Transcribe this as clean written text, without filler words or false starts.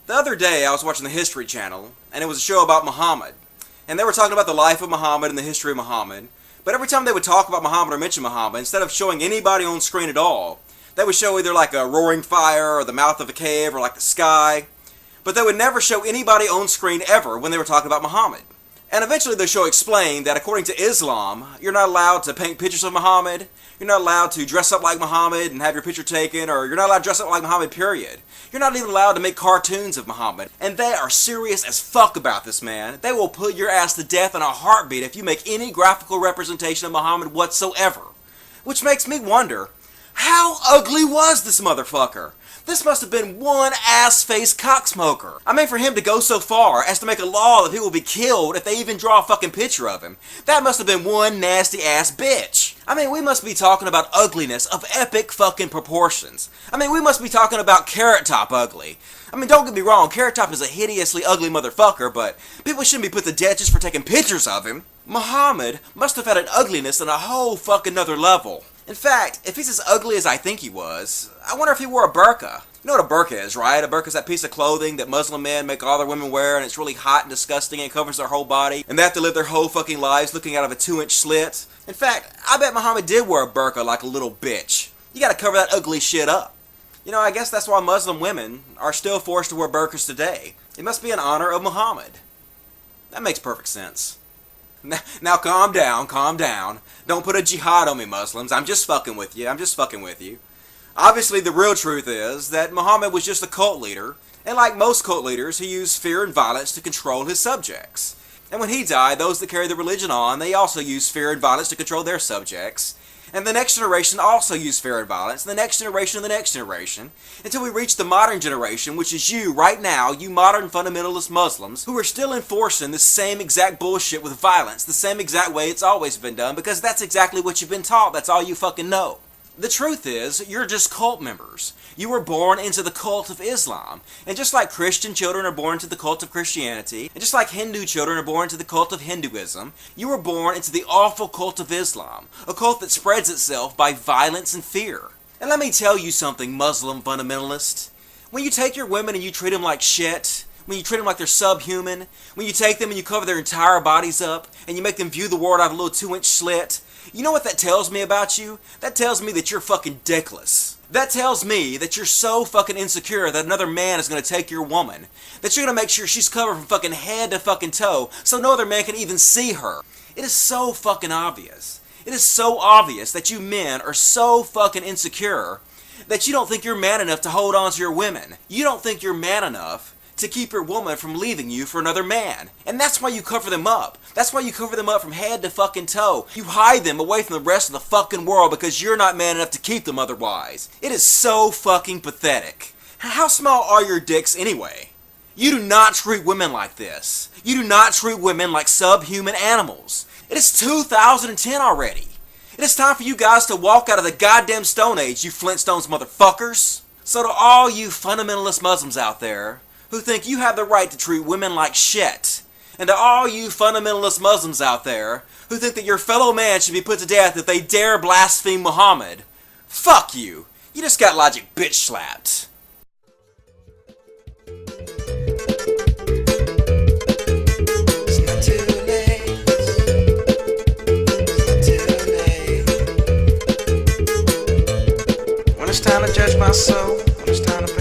The other day I was watching the History Channel, and it was a show about Muhammad. And they were talking about the life of Muhammad and the history of Muhammad. But every time they would talk about Muhammad or mention Muhammad, instead of showing anybody on screen at all, they would show either like a roaring fire or the mouth of a cave or like the sky. But they would never show anybody on screen ever when they were talking about Muhammad. And eventually the show explained that according to Islam, you're not allowed to paint pictures of Muhammad, you're not allowed to dress up like Muhammad and have your picture taken, or you're not allowed to dress up like Muhammad, period. You're not even allowed to make cartoons of Muhammad. And they are serious as fuck about this, man. They will put your ass to death in a heartbeat if you make any graphical representation of Muhammad whatsoever. Which makes me wonder, how ugly was this motherfucker? This must have been one ass-faced cocksmoker. I mean, for him to go so far as to make a law that he will be killed if they even draw a fucking picture of him, that must have been one nasty-ass bitch. I mean, we must be talking about ugliness of epic fucking proportions. I mean, we must be talking about Carrot Top ugly. I mean, don't get me wrong, Carrot Top is a hideously ugly motherfucker, but people shouldn't be put to death just for taking pictures of him. Muhammad must have had an ugliness on a whole fucking nother level. In fact, if he's as ugly as I think he was, I wonder if he wore a burqa. You know what a burqa is, right? A burqa is that piece of clothing that Muslim men make all their women wear, and it's really hot and disgusting and covers their whole body, and they have to live their whole fucking lives looking out of a 2-inch slit. In fact, I bet Muhammad did wear a burqa like a little bitch. You gotta cover that ugly shit up. You know, I guess that's why Muslim women are still forced to wear burqas today. It must be in honor of Muhammad. That makes perfect sense. Now calm down, calm down. Don't put a jihad on me, Muslims. I'm just fucking with you. I'm just fucking with you. Obviously, the real truth is that Muhammad was just a cult leader, and like most cult leaders, he used fear and violence to control his subjects. And when he died, those that carried the religion on, they also used fear and violence to control their subjects. And the next generation also used fear and violence, and the next generation and the next generation, until we reach the modern generation, which is you, right now, you modern fundamentalist Muslims, who are still enforcing the same exact bullshit with violence, the same exact way it's always been done, because that's exactly what you've been taught, that's all you fucking know. The truth is, you're just cult members. You were born into the cult of Islam. And just like Christian children are born into the cult of Christianity, and just like Hindu children are born into the cult of Hinduism, you were born into the awful cult of Islam, a cult that spreads itself by violence and fear. And let me tell you something, Muslim fundamentalist. When you take your women and you treat them like shit, when you treat them like they're subhuman, when you take them and you cover their entire bodies up, and you make them view the world out of a little 2-inch slit, you know what that tells me about you? That tells me that you're fucking dickless. That tells me that you're so fucking insecure that another man is going to take your woman. That you're going to make sure she's covered from fucking head to fucking toe so no other man can even see her. It is so fucking obvious. It is so obvious that you men are so fucking insecure that you don't think you're man enough to hold on to your women. You don't think you're man enough to keep your woman from leaving you for another man. And that's why you cover them up. That's why you cover them up from head to fucking toe. You hide them away from the rest of the fucking world because you're not man enough to keep them otherwise. It is so fucking pathetic. How small are your dicks anyway? You do not treat women like this. You do not treat women like subhuman animals. It is 2010 already. It is time for you guys to walk out of the goddamn Stone Age, you Flintstones motherfuckers. So to all you fundamentalist Muslims out there, who think you have the right to treat women like shit. And to all you fundamentalist Muslims out there, who think that your fellow man should be put to death if they dare blaspheme Muhammad. Fuck you. You just got logic bitch slapped. It's not too late. It's not too late. When it's time to judge my soul, when it's time to